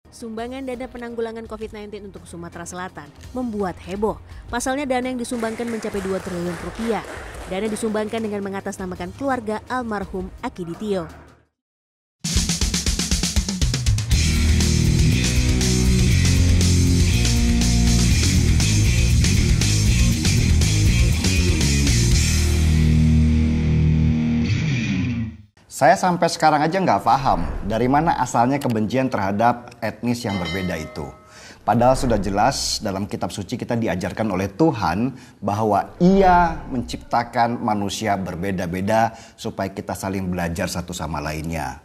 Sumbangan dana penanggulangan COVID-19 untuk Sumatera Selatan membuat heboh. Pasalnya dana yang disumbangkan mencapai 2 triliun rupiah. Dana disumbangkan dengan mengatasnamakan keluarga almarhum Akiditio. Saya sampai sekarang aja nggak paham dari mana asalnya kebencian terhadap etnis yang berbeda itu. Padahal sudah jelas dalam kitab suci kita diajarkan oleh Tuhan bahwa Ia menciptakan manusia berbeda-beda supaya kita saling belajar satu sama lainnya.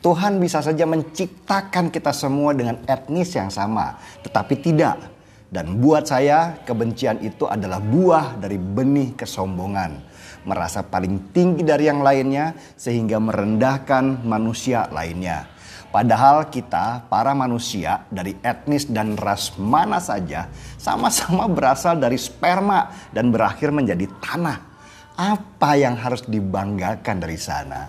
Tuhan bisa saja menciptakan kita semua dengan etnis yang sama, tetapi tidak. Dan buat saya kebencian itu adalah buah dari benih kesombongan. Merasa paling tinggi dari yang lainnya sehingga merendahkan manusia lainnya. Padahal kita para manusia dari etnis dan ras mana saja sama-sama berasal dari sperma dan berakhir menjadi tanah. Apa yang harus dibanggakan dari sana?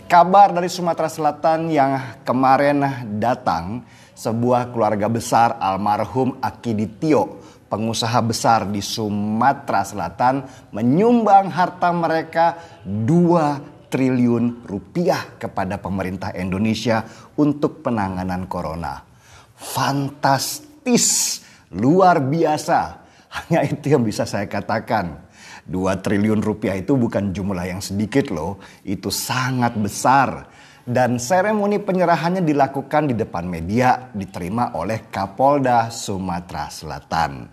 Kabar dari Sumatera Selatan yang kemarin datang, sebuah keluarga besar almarhum Akiditio, pengusaha besar di Sumatera Selatan, menyumbang harta mereka 2 triliun rupiah kepada pemerintah Indonesia untuk penanganan corona. Fantastis, luar biasa. Hanya itu yang bisa saya katakan. 2 triliun rupiah itu bukan jumlah yang sedikit loh, itu sangat besar. Dan seremoni penyerahannya dilakukan di depan media, diterima oleh Kapolda Sumatera Selatan.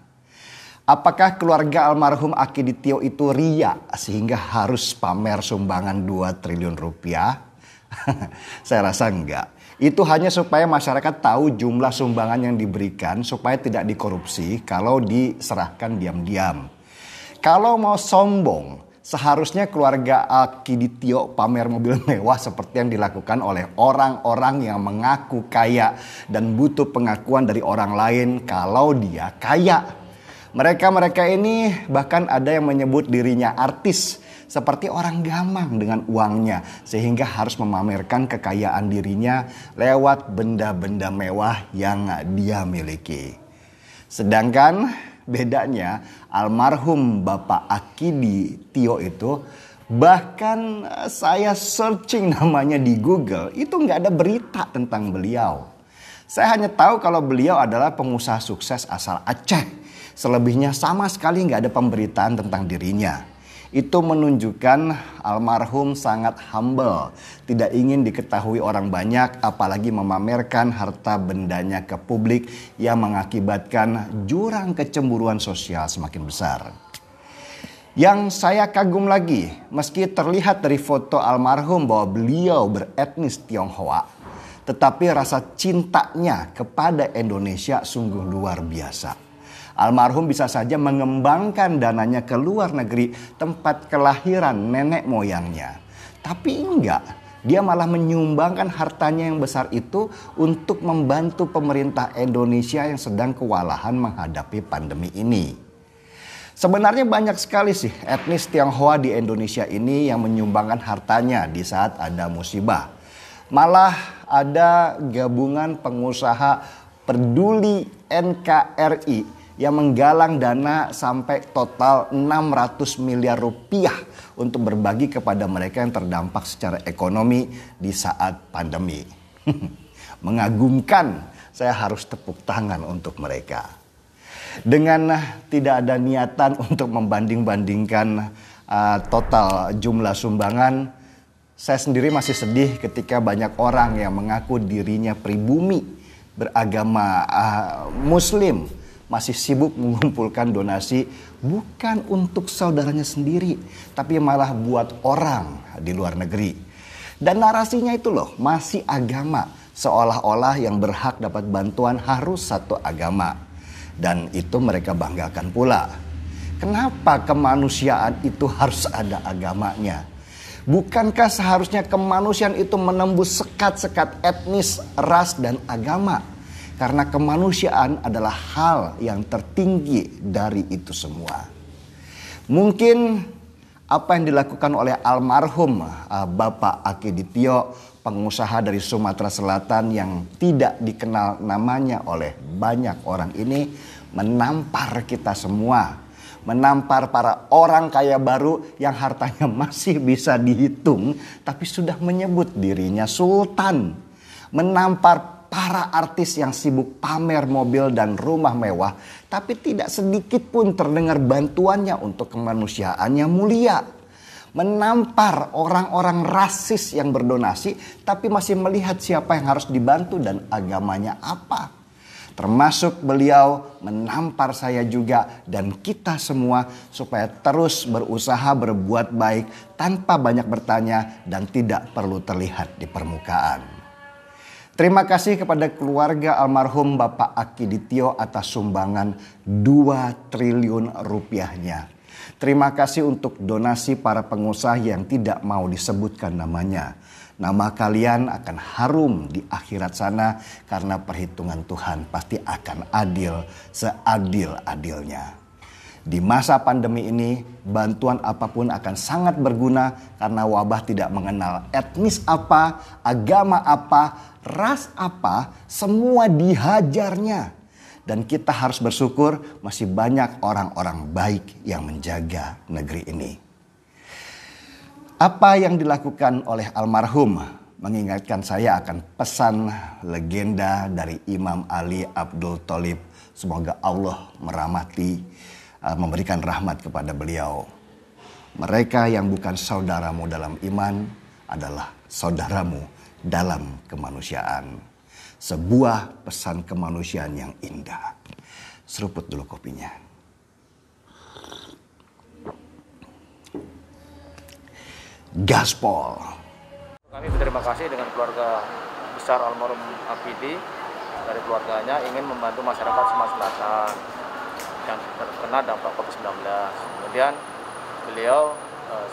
Apakah keluarga almarhum Akiditio itu ria sehingga harus pamer sumbangan 2 triliun rupiah? Saya rasa enggak. Itu hanya supaya masyarakat tahu jumlah sumbangan yang diberikan supaya tidak dikorupsi kalau diserahkan diam-diam. Kalau mau sombong, seharusnya keluarga Akiditio pamer mobil mewah seperti yang dilakukan oleh orang-orang yang mengaku kaya dan butuh pengakuan dari orang lain kalau dia kaya. Mereka ini bahkan ada yang menyebut dirinya artis, seperti orang gamang dengan uangnya, sehingga harus memamerkan kekayaan dirinya lewat benda-benda mewah yang dia miliki. Sedangkan bedanya almarhum Bapak Akiditio itu, bahkan saya searching namanya di Google, itu nggak ada berita tentang beliau. Saya hanya tahu kalau beliau adalah pengusaha sukses asal Aceh. Selebihnya sama sekali nggak ada pemberitaan tentang dirinya. Itu menunjukkan almarhum sangat humble. Tidak ingin diketahui orang banyak, apalagi memamerkan harta bendanya ke publik yang mengakibatkan jurang kecemburuan sosial semakin besar. Yang saya kagum lagi, meski terlihat dari foto almarhum bahwa beliau beretnis Tionghoa, tetapi rasa cintanya kepada Indonesia sungguh luar biasa. Almarhum bisa saja mengembangkan dananya ke luar negeri, tempat kelahiran nenek moyangnya. Tapi enggak, dia malah menyumbangkan hartanya yang besar itu untuk membantu pemerintah Indonesia yang sedang kewalahan menghadapi pandemi ini. Sebenarnya banyak sekali sih etnis Tionghoa di Indonesia ini yang menyumbangkan hartanya di saat ada musibah. Malah ada gabungan pengusaha peduli NKRI yang menggalang dana sampai total 600 miliar rupiah untuk berbagi kepada mereka yang terdampak secara ekonomi di saat pandemi. Mengagumkan, saya harus tepuk tangan untuk mereka. Dengan tidak ada niatan untuk membanding-bandingkan total jumlah sumbangan, saya sendiri masih sedih ketika banyak orang yang mengaku dirinya pribumi, beragama Muslim, masih sibuk mengumpulkan donasi bukan untuk saudaranya sendiri, tapi malah buat orang di luar negeri. Dan narasinya itu loh, masih agama, seolah-olah yang berhak dapat bantuan harus satu agama. Dan itu mereka banggakan pula. Kenapa kemanusiaan itu harus ada agamanya? Bukankah seharusnya kemanusiaan itu menembus sekat-sekat etnis, ras, dan agama? Karena kemanusiaan adalah hal yang tertinggi dari itu semua. Mungkin apa yang dilakukan oleh almarhum Bapak Akiditio pengusaha dari Sumatera Selatan yang tidak dikenal namanya oleh banyak orang ini menampar kita semua. Menampar para orang kaya baru yang hartanya masih bisa dihitung tapi sudah menyebut dirinya sultan. Menampar para artis yang sibuk pamer mobil dan rumah mewah, tapi tidak sedikit pun terdengar bantuannya untuk kemanusiaan yang mulia. Menampar orang-orang rasis yang berdonasi, tapi masih melihat siapa yang harus dibantu dan agamanya apa. Termasuk beliau menampar saya juga dan kita semua supaya terus berusaha berbuat baik tanpa banyak bertanya dan tidak perlu terlihat di permukaan. Terima kasih kepada keluarga almarhum Bapak Akiditio atas sumbangan 2 triliun rupiahnya. Terima kasih untuk donasi para pengusaha yang tidak mau disebutkan namanya. Nama kalian akan harum di akhirat sana karena perhitungan Tuhan pasti akan adil seadil-adilnya. Di masa pandemi ini, bantuan apapun akan sangat berguna karena wabah tidak mengenal etnis apa, agama apa, ras apa, semua dihajarnya. Dan kita harus bersyukur masih banyak orang-orang baik yang menjaga negeri ini. Apa yang dilakukan oleh almarhum mengingatkan saya akan pesan legenda dari Imam Ali Abdul Thalib. Semoga Allah memberikan rahmat kepada beliau. Mereka yang bukan saudaramu dalam iman adalah saudaramu dalam kemanusiaan. Sebuah pesan kemanusiaan yang indah. Seruput dulu kopinya. Gaspol. Kami berterima kasih dengan keluarga besar almarhum Akidi dari keluarganya ingin membantu masyarakat Sumatera Selatan yang terkena dampak COVID-19. Kemudian beliau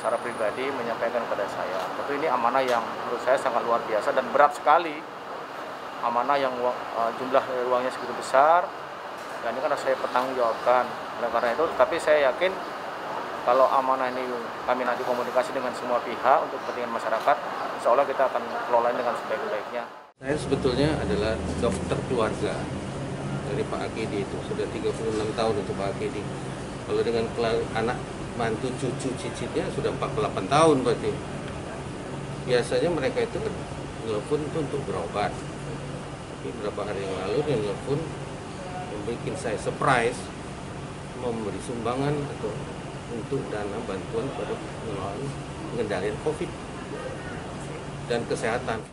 secara pribadi menyampaikan kepada saya, tentu ini amanah yang menurut saya sangat luar biasa dan berat sekali. Amanah yang jumlah uangnya segitu besar, dan ini kan harus saya pertanggungjawabkan. Oleh karena itu, tapi saya yakin kalau amanah ini kami nanti komunikasi dengan semua pihak untuk kepentingan masyarakat, insya Allah kita akan kelola dengan sebaik-baiknya. Saya sebetulnya adalah dokter keluarga dari Pak Akidi itu, sudah 36 tahun untuk Pak Akidi. Kalau dengan anak mantu cucu cicitnya sudah 48 tahun berarti. Biasanya mereka itu nelfon itu untuk berobat. Tapi beberapa hari yang lalu dia nelfon membuat saya surprise memberi sumbangan atau untuk dana bantuan pada mengendalikan COVID dan kesehatan.